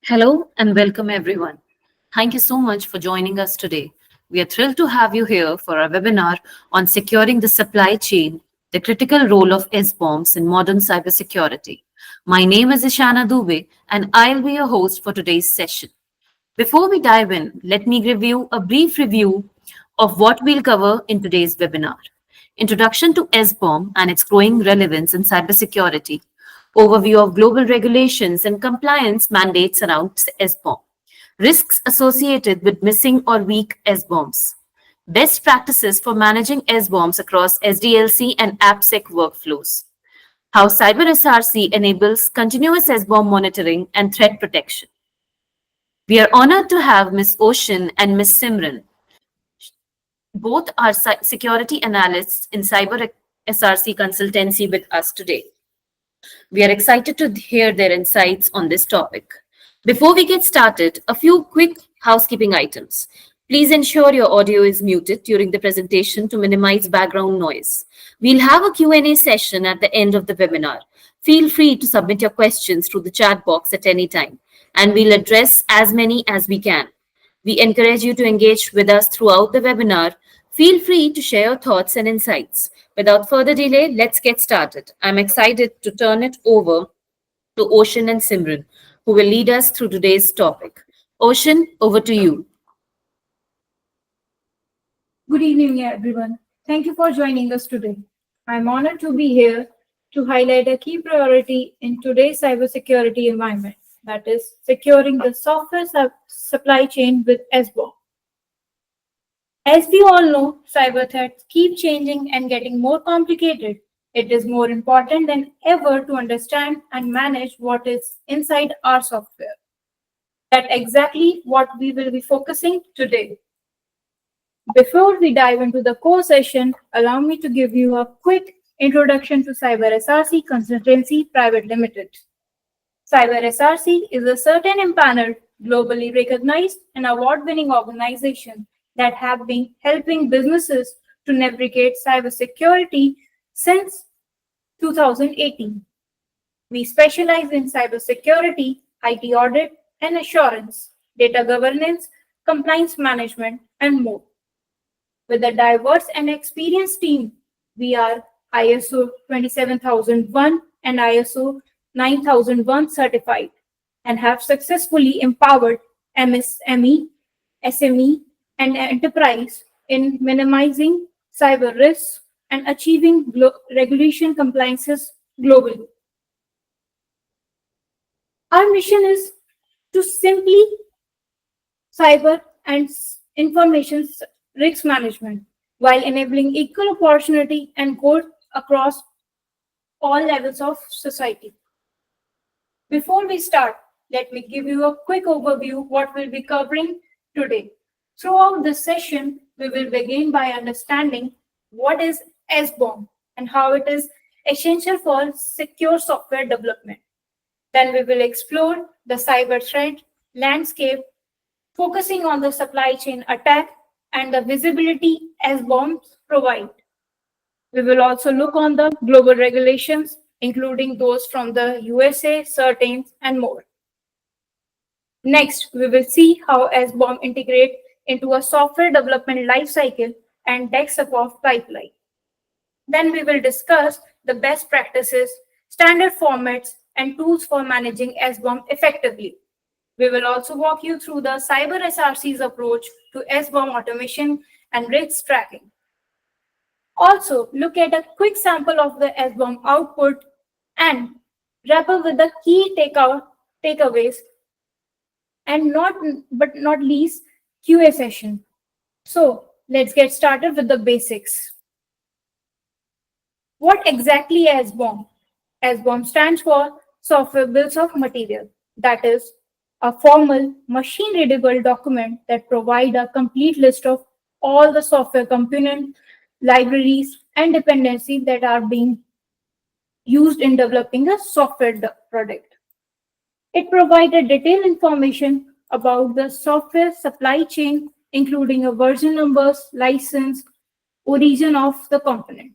Hello and welcome everyone. Thank you so much for joining us today. We are thrilled to have you here for our webinar on securing the supply chain, the critical role of SBOMs in modern cybersecurity. My name is Ishana Dubey and I'll be your host for today's session. Before we dive in, let me give you a brief review of what we'll cover in today's webinar. Introduction to SBOM and its growing relevance in cybersecurity. Overview of global regulations and compliance mandates around SBOM. Risks associated with missing or weak SBOMs. Best practices for managing SBOMs across SDLC and AppSec workflows. How CyberSRC enables continuous SBOM monitoring and threat protection. We are honored to have Ms. Ocean and Ms. Simran. Both are security analysts in Cyber SRC consultancy with us today. We are excited to hear their insights on this topic. Before we get started, a few quick housekeeping items. Please ensure your audio is muted during the presentation to minimize background noise. We'll have a Q&A session at the end of the webinar. Feel free to submit your questions through the chat box at any time, and we'll address as many as we can. We encourage you to engage with us throughout the webinar. Feel free to share your thoughts and insights. Without further delay, let's get started. I'm excited to turn it over to Ocean and Simran, who will lead us through today's topic. Ocean, over to you. Good evening, everyone. Thank you for joining us today. I'm honored to be here to highlight a key priority in today's cybersecurity environment, that is, securing the software supply chain with SBOM. As we all know, cyber threats keep changing and getting more complicated. It is more important than ever to understand and manage what is inside our software. That's exactly what we will be focusing today. Before we dive into the core session, allow me to give you a quick introduction to CyberSRC Consultancy Private Limited. CyberSRC is a certain empaneled, globally recognized, and award-winning organization that have been helping businesses to navigate cybersecurity since 2018. We specialize in cybersecurity, IT audit and assurance, data governance, compliance management, and more. With a diverse and experienced team, we are ISO 27001 and ISO 9001 certified and have successfully empowered MSME, SME, and enterprise in minimizing cyber risks and achieving regulation compliances globally. Our mission is to simply cyber and information risk management while enabling equal opportunity and growth across all levels of society. Before we start, let me give you a quick overview of what we'll be covering today. Throughout this session, we will begin by understanding what is SBOM and how it is essential for secure software development. Then we will explore the cyber threat landscape, focusing on the supply chain attack and the visibility SBOMs provide. We will also look on the global regulations, including those from the USA, CERTAINs, and more. Next, we will see how SBOM integrate into a software development lifecycle and DevSecOps pipeline. Then we will discuss the best practices, standard formats, and tools for managing SBOM effectively. We will also walk you through the CyberSRC's approach to SBOM automation and risk tracking. Also, look at a quick sample of the SBOM output and wrap up with the key takeaways and not least QA session. So let's get started with the basics. What exactly is SBOM? SBOM stands for Software Bills of Material. That is a formal machine-readable document that provides a complete list of all the software components, libraries, and dependencies that are being used in developing a software product. It provides detailed information about the software supply chain, including a version numbers, license, origin of the component.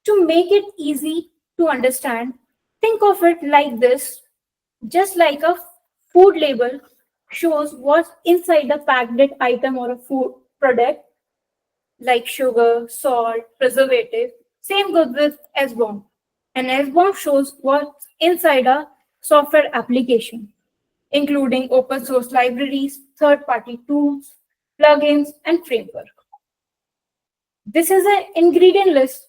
To make it easy to understand, think of it like this, just like a Food label shows what's inside a packed item or a food product like sugar, salt, preservative. Same goes with SBOM. An SBOM shows what's inside a software application, including open source libraries, third-party tools, plugins, and framework. This is an ingredient list,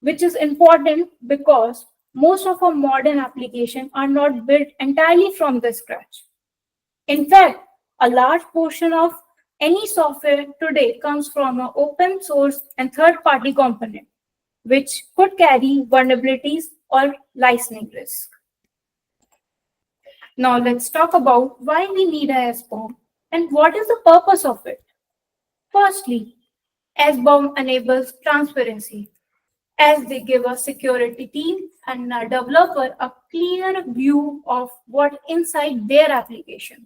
which is important because most of our modern applications are not built entirely from the scratch. In fact, a large portion of any software today comes from an open source and third-party component, which could carry vulnerabilities or licensing risk. Now let's talk about why we need a SBOM and what is the purpose of it. Firstly, SBOM enables transparency as they give a security team and a developer a clear view of what inside their application.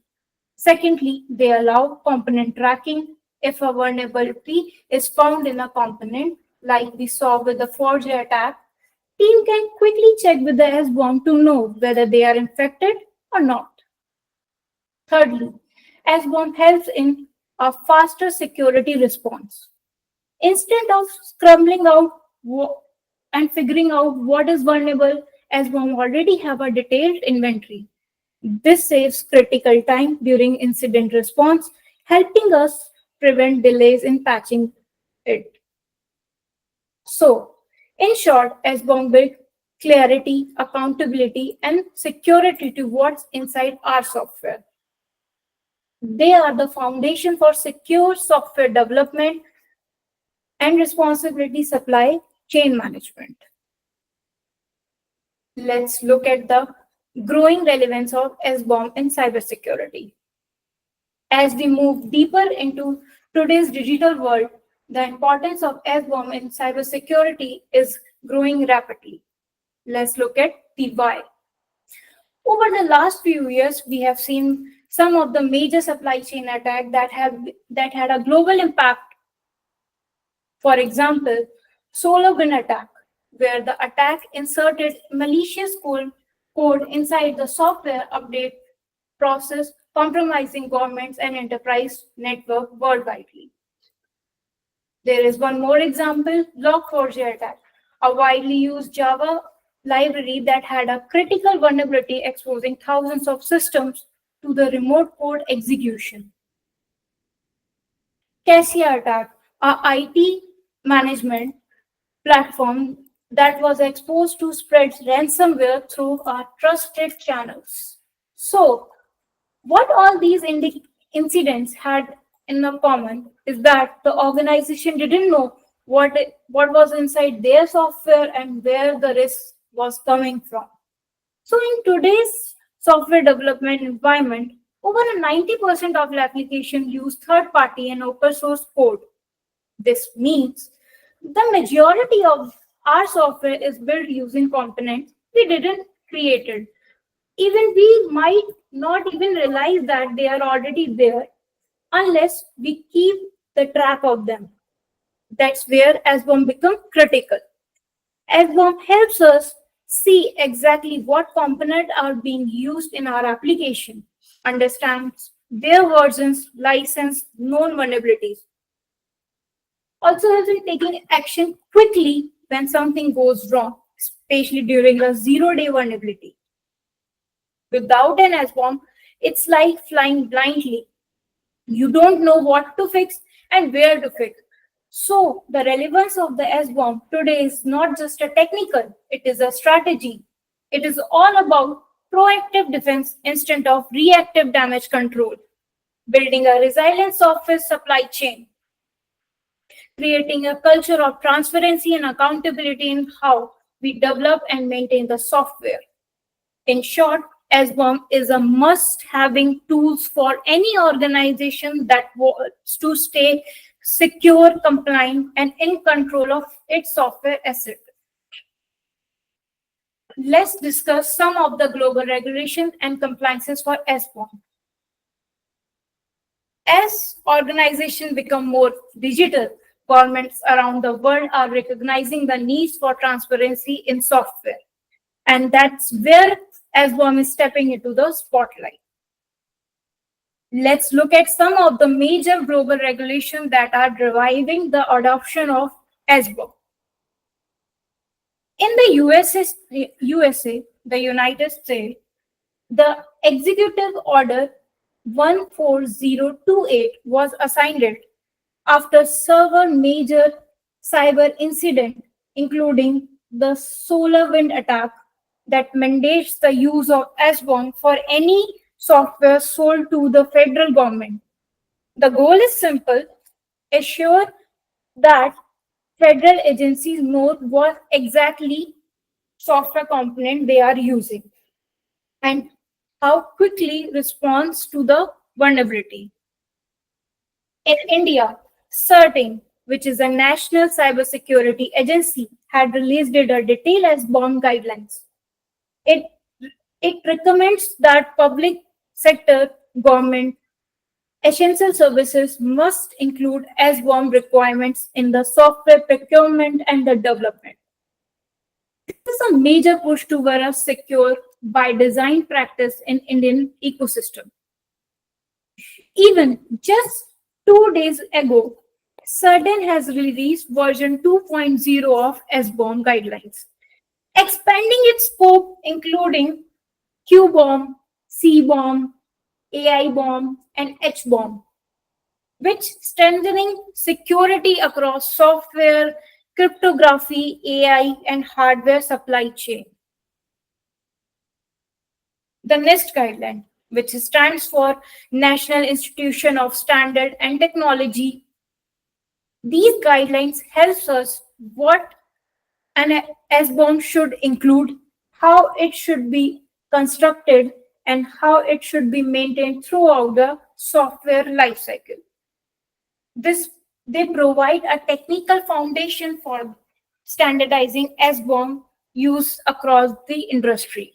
Secondly, they allow component tracking. If a vulnerability is found in a component, like we saw with the Forge attack, team can quickly check with the SBOM to know whether they are infected or not. Thirdly, SBOM helps in a faster security response. Instead of scrambling out and figuring out what is vulnerable, SBOM already have a detailed inventory. This saves critical time during incident response, helping us prevent delays in patching it. So, in short, SBOM build clarity, accountability, and security to what's inside our software. They are the foundation for secure software development and responsibility supply chain management. Let's look at the growing relevance of SBOM in cybersecurity. As we move deeper into today's digital world, the importance of SBOM in cybersecurity is growing rapidly. Let's look at the why. Over the last few years, we have seen some of the major supply chain attacks that had a global impact. For example, SolarWinds attack, where the attack inserted malicious code inside the software update process, compromising governments and enterprise network worldwide. There is one more example, Log4j attack, a widely used Java library that had a critical vulnerability exposing thousands of systems to the remote code execution. Cassia attack, a IT management platform that was exposed to spread ransomware through our trusted channels. So, what all these incidents had in common is that the organization didn't know what was inside their software and where the risk was coming from. So, in today's software development environment, over 90% of the application use third-party and open source code. This means the majority of our software is built using components we didn't create it. Even we might not even realize that they are already there unless we keep the track of them. That's where SBOM becomes critical. SBOM helps us see exactly what components are being used in our application, understands their versions, license, known vulnerabilities. Also helps in taking action quickly when something goes wrong, especially during a zero-day vulnerability. Without an SBOM, it's like flying blindly. You don't know what to fix and where to fix. So the relevance of the SBOM today is not just a technical, it is a strategy. It is all about proactive defense instead of reactive damage control, building a resilient software supply chain, creating a culture of transparency and accountability in how we develop and maintain the software. In short, SBOM is a must-having tools for any organization that wants to stay secure, compliant, and in control of its software asset. Let's discuss some of the global regulations and compliances for SBOM. As organizations become more digital, governments around the world are recognizing the needs for transparency in software. And that's where SBOM is stepping into the spotlight. Let's look at some of the major global regulations that are driving the adoption of SBOM. In the USA, the United States, the Executive Order 14028 was assigned after several major cyber incidents, including the solar wind attack that mandates the use of SBOM for any software sold to the federal government. The goal is simple: assure that federal agencies know what exactly software component they are using and how quickly responds to the vulnerability. In India, CERTIN, which is a national cybersecurity agency, had released a detailed SBOM guidelines. It, it recommends that public sector, government, essential services must include SBOM requirements in the software procurement and the development. This is a major push toward a secure by design practice in Indian ecosystem. Even just 2 days ago, Certain has released version 2.0 of SBOM guidelines, expanding its scope including QBOM, CBOM, AI bomb, and HBOM, which strengthening security across software, cryptography, AI, and hardware supply chain. The NIST guideline, which stands for National Institution of Standard and Technology. These guidelines helps us what an SBOM should include, how it should be constructed, and how it should be maintained throughout the software lifecycle. They provide a technical foundation for standardizing SBOM use across the industry.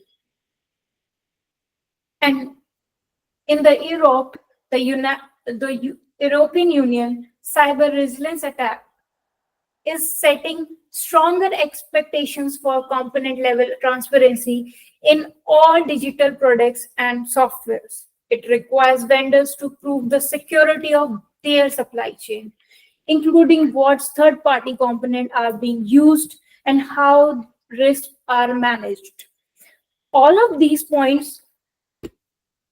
And in the Europe, the European Union cyber resilience attack is setting stronger expectations for component level transparency in all digital products and softwares. It requires vendors to prove the security of their supply chain, including what third-party components are being used and how risks are managed. All of these points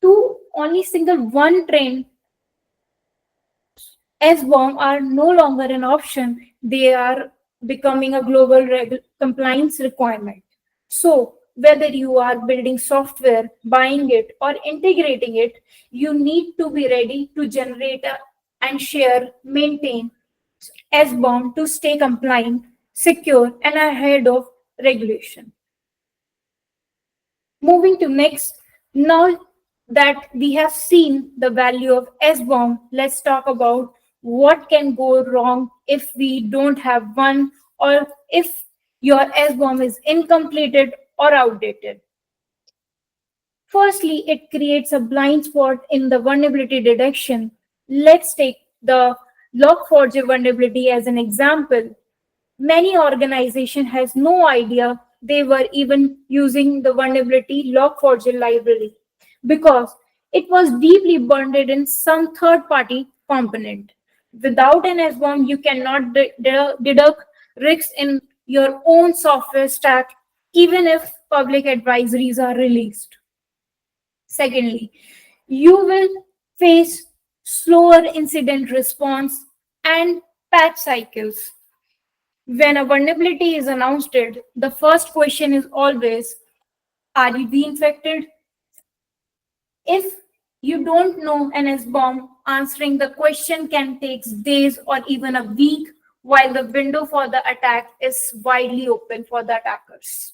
to only single one trend SBOM are no longer an option. They are becoming a global compliance requirement. So whether you are building software, buying it, or integrating it, you need to be ready to generate and share, maintain SBOM to stay compliant, secure, and ahead of regulation. Moving to next, now that we have seen the value of SBOM, let's talk about what can go wrong if we don't have one, or if your SBOM is incomplete or outdated. Firstly, it creates a blind spot in the vulnerability detection. Let's take the Log4j vulnerability as an example. Many organizations has no idea they were even using the vulnerability Log4j library because it was deeply bundled in some third-party component. Without an SBOM, you cannot deduct risks in your own software stack, even if public advisories are released. Secondly, you will face slower incident response and patch cycles. When a vulnerability is announced, the first question is always, are you being infected? If you don't know an SBOM, answering the question can take days or even a week, while the window for the attack is widely open for the attackers.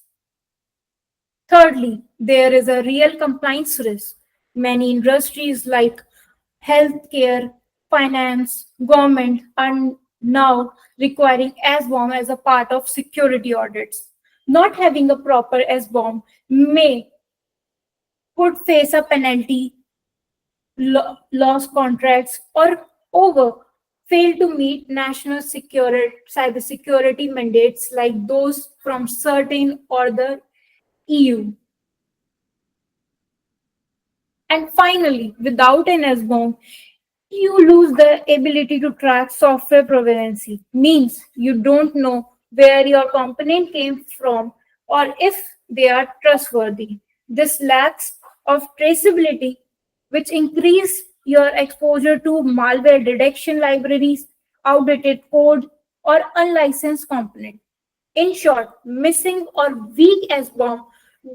Thirdly, there is a real compliance risk. Many industries like healthcare, finance, government are now requiring SBOM as a part of security audits. Not having a proper SBOM could face a penalty, lost contracts, or fail to meet national cybersecurity mandates like those from CERTIN or the EU. And finally, without an SBOM, you lose the ability to track software provenance. Means you don't know where your component came from or if they are trustworthy. This lacks of traceability, which increase your exposure to malware detection libraries, outdated code, or unlicensed component. In short, missing or weak SBOM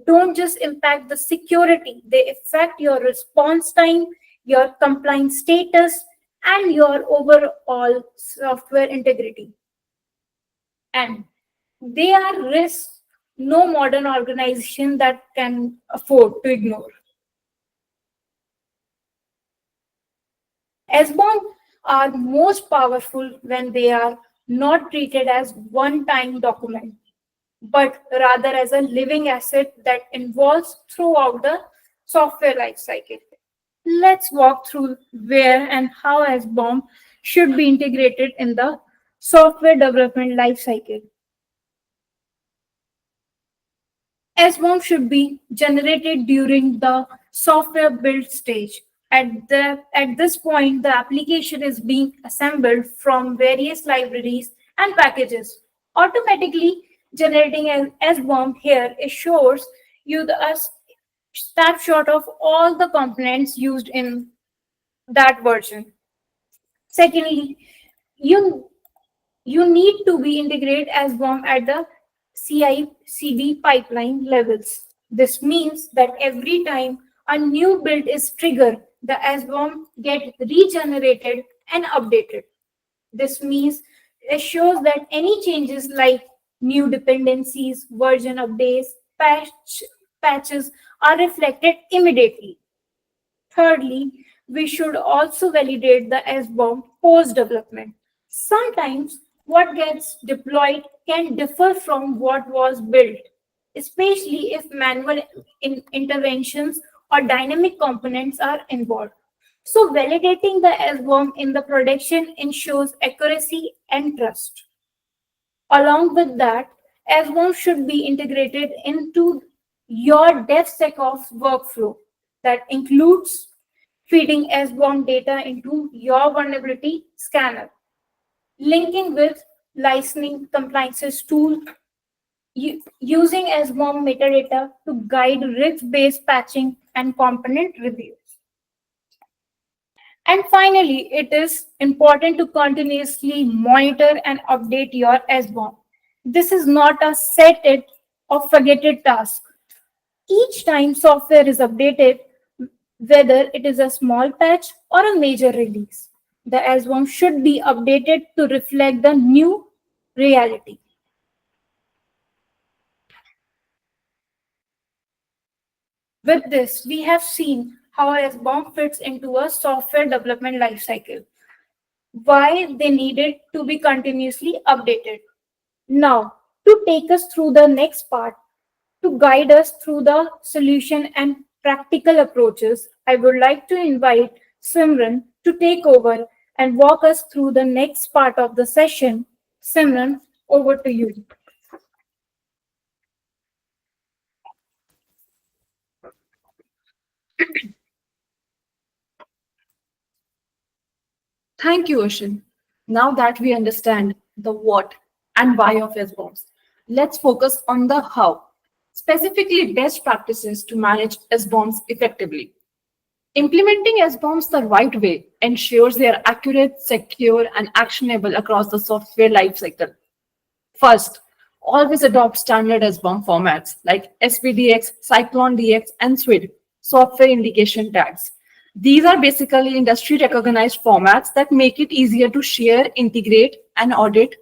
don't just impact the security, they affect your response time, your compliance status, and your overall software integrity. And they are risks no modern organization that can afford to ignore. SBOM are most powerful when they are not treated as one-time document, but rather as a living asset that involves throughout the software lifecycle. Let's walk through where and how SBOM should be integrated in the software development lifecycle. SBOM should be generated during the software build stage. At this point, the application is being assembled from various libraries and packages. Automatically generating an SBOM here assures you a snapshot of all the components used in that version. Secondly, you you need to be integrated SBOM at the CI/CD pipeline levels. This means that every time a new build is triggered, the SBOM get regenerated and updated. This means assures that any changes like new dependencies, version updates, patches are reflected immediately. Thirdly, we should also validate the SBOM post-development. Sometimes what gets deployed can differ from what was built, especially if manual interventions or dynamic components are involved. So validating the SBOM in the production ensures accuracy and trust. Along with that, SBOM should be integrated into your DevSecOps workflow. That includes feeding SBOM data into your vulnerability scanner, linking with licensing compliances tool, using SBOM metadata to guide risk-based patching and component reviews. And finally, it is important to continuously monitor and update your SBOM. This is not a set it or forget it task. Each time software is updated, whether it is a small patch or a major release, the SBOM should be updated to reflect the new reality. With this, we have seen how a SBOM fits into a software development lifecycle, why they needed to be continuously updated. Now, to take us through the next part, to guide us through the solution and practical approaches, I would like to invite Simran to take over and walk us through the next part of the session. Simran, over to you. Thank you, Ocean. Now that we understand the what and why of SBOMs, let's focus on the how, specifically best practices to manage SBOMs effectively. Implementing SBOMs the right way ensures they are accurate, secure, and actionable across the software lifecycle. First, always adopt standard SBOM formats like SPDX, CycloneDX, and SWID, software indication tags. These are basically industry recognized formats that make it easier to share, integrate, and audit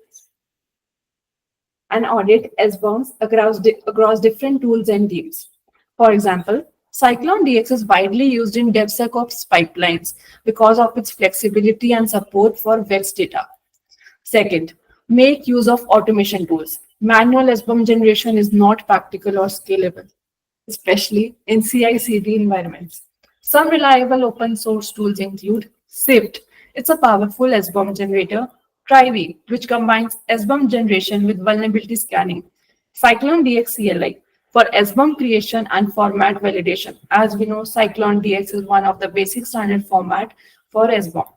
SBOMs across different tools and teams. For example, CycloneDX is widely used in DevSecOps pipelines because of its flexibility and support for VEX data. Second, make use of automation tools. Manual SBOM generation is not practical or scalable, especially in CI/CD environments. Some reliable open source tools include Sift. It's a powerful SBOM generator. Trivy, which combines SBOM generation with vulnerability scanning. CycloneDX CLI. for SBOM creation and format validation. As we know, Cyclone DX is one of the basic standard format for SBOM.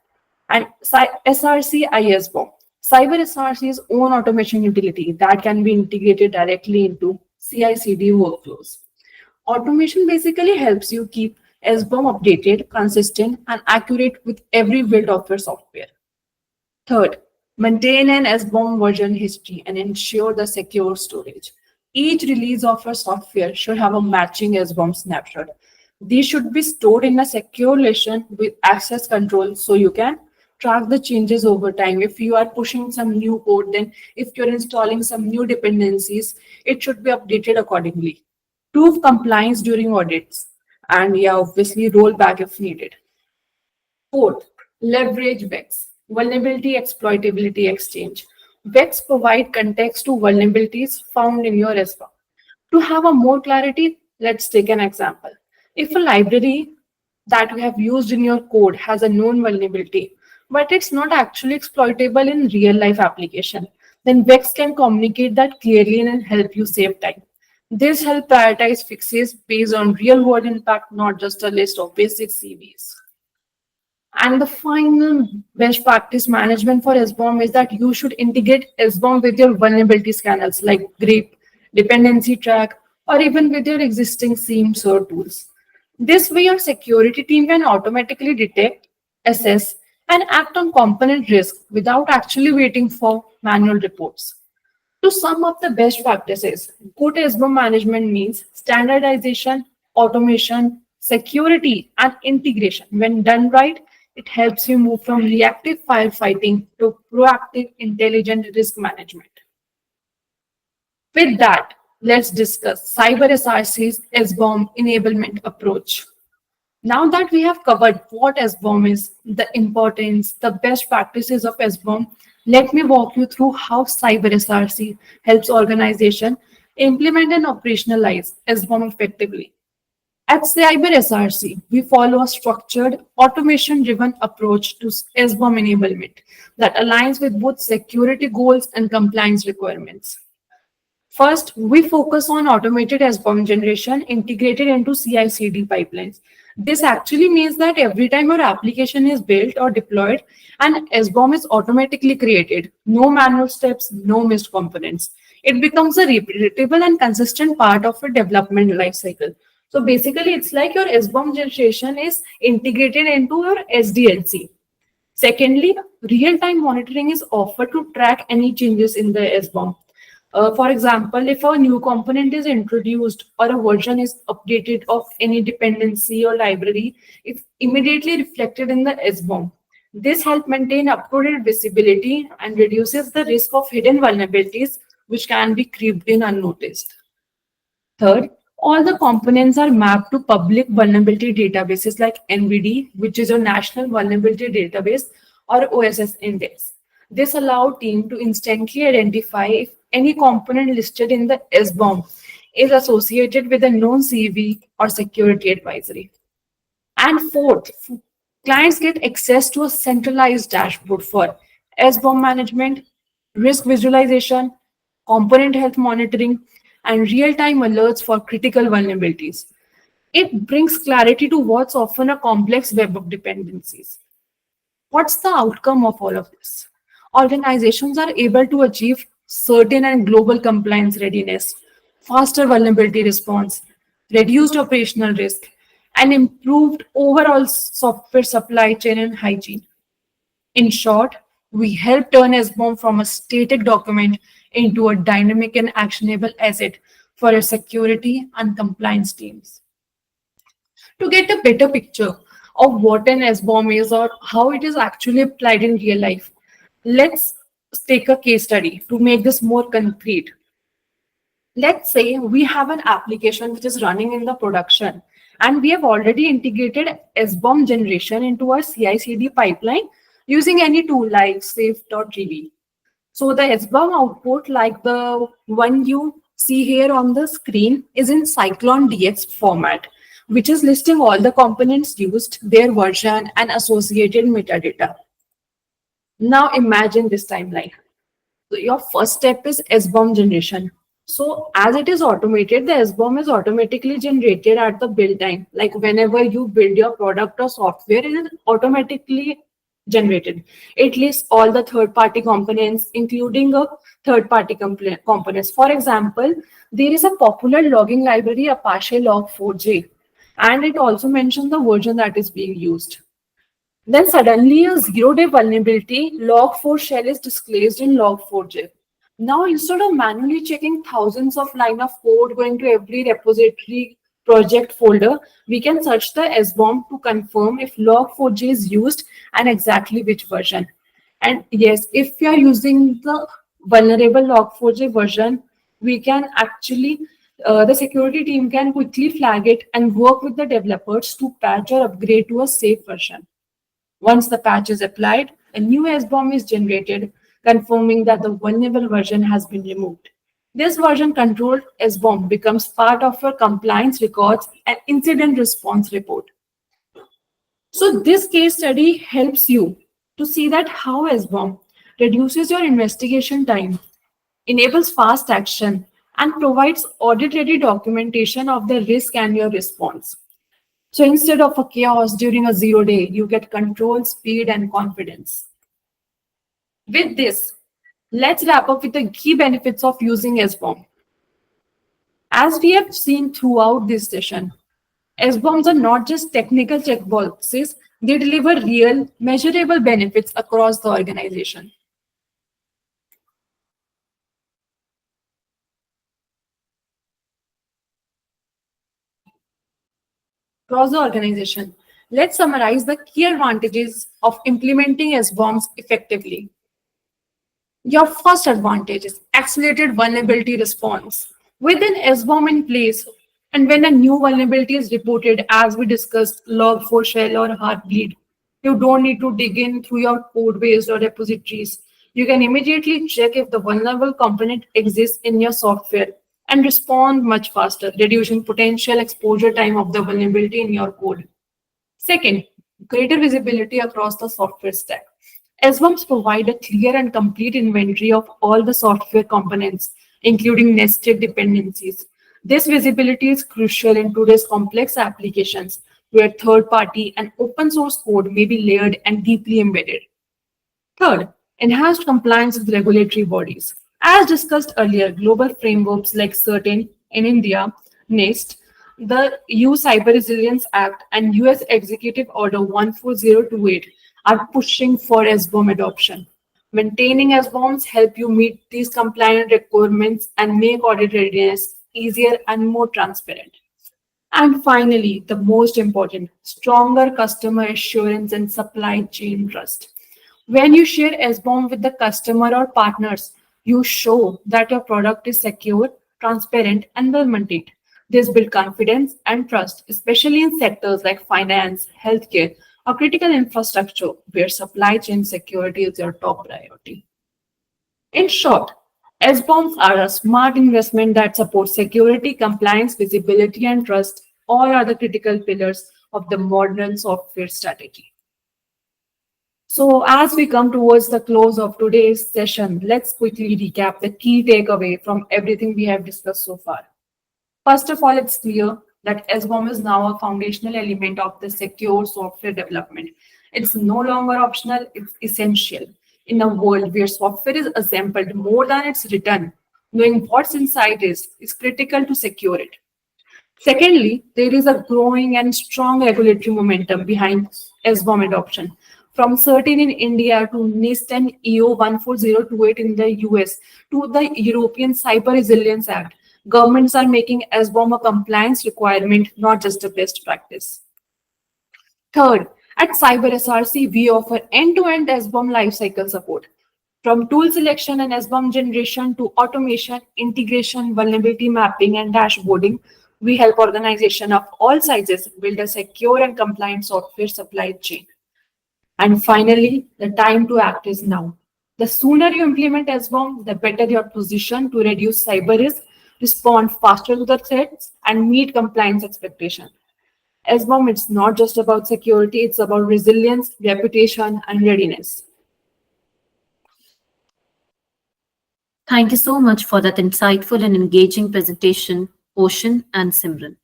And SRC ISBOM, Cyber SRC's own automation utility that can be integrated directly into CI/CD workflows. Automation basically helps you keep SBOM updated, consistent, and accurate with every build of your software. Third, maintain an SBOM version history and ensure the secure storage. Each release of your software should have a matching SBOM snapshot. These should be stored in a secure location with access control so you can track the changes over time. If you are pushing some new code, then if you're installing some new dependencies, it should be updated accordingly. Prove compliance during audits, and yeah, obviously roll back if needed. Fourth, leverage VEX, Vulnerability Exploitability Exchange. VEX provide context to vulnerabilities found in your SBOM. To have a more clarity, let's take an example. If a library that you have used in your code has a known vulnerability, but it's not actually exploitable in real life application, then VEX can communicate that clearly and help you save time. This helps prioritize fixes based on real world impact, not just a list of basic CVs. And the final best practice management for SBOM is that you should integrate SBOM with your vulnerability scanners like grep, dependency track, or even with your existing SIEMs or tools. This way, your security team can automatically detect, assess, and act on component risk without actually waiting for manual reports. To sum up the best practices, good SBOM management means standardization, automation, security, and integration. When done right, it helps you move from reactive firefighting to proactive, intelligent risk management. With that, let's discuss Cyber SRC's SBOM enablement approach. Now that we have covered what SBOM is, the importance, the best practices of SBOM, let me walk you through how Cyber SRC helps organization implement and operationalize SBOM effectively. At Cyber SRC, we follow a structured, automation-driven approach to SBOM enablement that aligns with both security goals and compliance requirements. First, we focus on automated SBOM generation integrated into CI/CD pipelines. This actually means that every time your application is built or deployed, an SBOM is automatically created. No manual steps, no missed components. It becomes a repeatable and consistent part of your development lifecycle. So basically, it's like your SBOM generation is integrated into your SDLC. Secondly, real-time monitoring is offered to track any changes in the SBOM. For example, if a new component is introduced or a version is updated of any dependency or library, it's immediately reflected in the SBOM. This helps maintain up-to-date visibility and reduces the risk of hidden vulnerabilities which can be creeped in unnoticed. Third, all the components are mapped to public vulnerability databases like NVD, which is your National Vulnerability Database, or OSS Index. This allows team to instantly identify if any component listed in the SBOM is associated with a known CV or security advisory. And fourth, clients get access to a centralized dashboard for SBOM management, risk visualization, component health monitoring, and real-time alerts for critical vulnerabilities. It brings clarity to what's often a complex web of dependencies. What's the outcome of all of this? Organizations are able to achieve certain and global compliance readiness, faster vulnerability response, reduced operational risk, and improved overall software supply chain and hygiene. In short, we help turn SBOM from a static document into a dynamic and actionable asset for our security and compliance teams. To get a better picture of what an SBOM is or how it is actually applied in real life, let's take a case study to make this more concrete. Let's say we have an application which is running in the production and we have already integrated SBOM generation into our CI/CD pipeline using any tool like safe.gb. So the SBOM output, like the one you see here on the screen, is in Cyclone DX format, which is listing all the components used, their version, and associated metadata. Now imagine this timeline. So your first step is SBOM generation. So as it is automated, the SBOM is automatically generated at the build time. Like whenever you build your product or software, it is automatically generated. It lists all the third-party components, including a third-party components. For example, there is a popular logging library, Apache Log4j, and it also mentions the version that is being used. Then suddenly a zero-day vulnerability, log4 shell is displaced in log4j. Now instead of manually checking thousands of lines of code going to every repository project folder, we can search the SBOM to confirm if log4j is used and exactly which version. And yes, if you are using the vulnerable log4j version, we can actually, the security team can quickly flag it and work with the developers to patch or upgrade to a safe version. Once the patch is applied, a new SBOM is generated, confirming that the vulnerable version has been removed. This version controlled SBOM becomes part of your compliance records and incident response report. So this case study helps you to see that how SBOM reduces your investigation time, enables fast action, and provides audit-ready documentation of the risk and your response. So instead of a chaos during a 0 day, you get control, speed, and confidence. With this, let's wrap up with the key benefits of using SBOM. As we have seen throughout this session, SBOMs are not just technical checkboxes, they deliver real, measurable benefits across the organization. Across the organization, let's summarize the key advantages of implementing SBOMs effectively. Your first advantage is accelerated vulnerability response. With an SBOM in place, and when a new vulnerability is reported, as we discussed, log4 shell or heartbleed, you don't need to dig in through your code base or repositories. You can immediately check if the vulnerable component exists in your software and respond much faster, reducing potential exposure time of the vulnerability in your code. Second, greater visibility across the software stack. SBOMs provide a clear and complete inventory of all the software components, including nested dependencies. This visibility is crucial in today's complex applications, where third-party and open source code may be layered and deeply embedded. Third, enhanced compliance with regulatory bodies. As discussed earlier, global frameworks like CERTAIN in India, NIST, the EU Cyber Resilience Act, and US Executive Order 14028 are pushing for SBOM adoption. Maintaining SBOMs help you meet these compliant requirements and make audit readiness easier and more transparent. And finally, the most important, stronger customer assurance and supply chain trust. When you share SBOM with the customer or partners, you show that your product is secure, transparent, and well maintained. This builds confidence and trust, especially in sectors like finance, healthcare, or critical infrastructure, where supply chain security is your top priority. In short, SBOMs are a smart investment that supports security, compliance, visibility, and trust. All are the critical pillars of the modern software strategy. So as we come towards the close of today's session, let's quickly recap the key takeaway from everything we have discussed so far. First of all, it's clear that SBOM is now a foundational element of the secure software development. It's no longer optional, it's essential. In a world where software is assembled more than it's written, knowing what's inside is critical to secure it. Secondly, there is a growing and strong regulatory momentum behind SBOM adoption. From CERTAIN in India to NIST and EO 14028 in the US to the European Cyber Resilience Act, governments are making SBOM a compliance requirement, not just a best practice. Third, at Cyber SRC, we offer end-to-end SBOM lifecycle support. From tool selection and SBOM generation to automation, integration, vulnerability mapping, and dashboarding, we help organizations of all sizes build a secure and compliant software supply chain. And finally, the time to act is now. The sooner you implement SBOM, the better your position to reduce cyber risk, respond faster to the threats, and meet compliance expectations. SBOM is not just about security, it's about resilience, reputation, and readiness. Thank you so much for that insightful and engaging presentation, Ocean and Simran.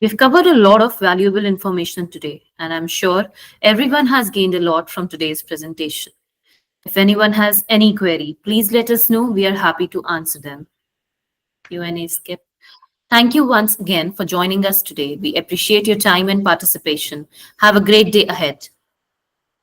We've covered a lot of valuable information today, and I'm sure everyone has gained a lot from today's presentation. If anyone has any query, please let us know. We are happy to answer them. Q&A skip. Thank you once again for joining us today. We appreciate your time and participation. Have a great day ahead.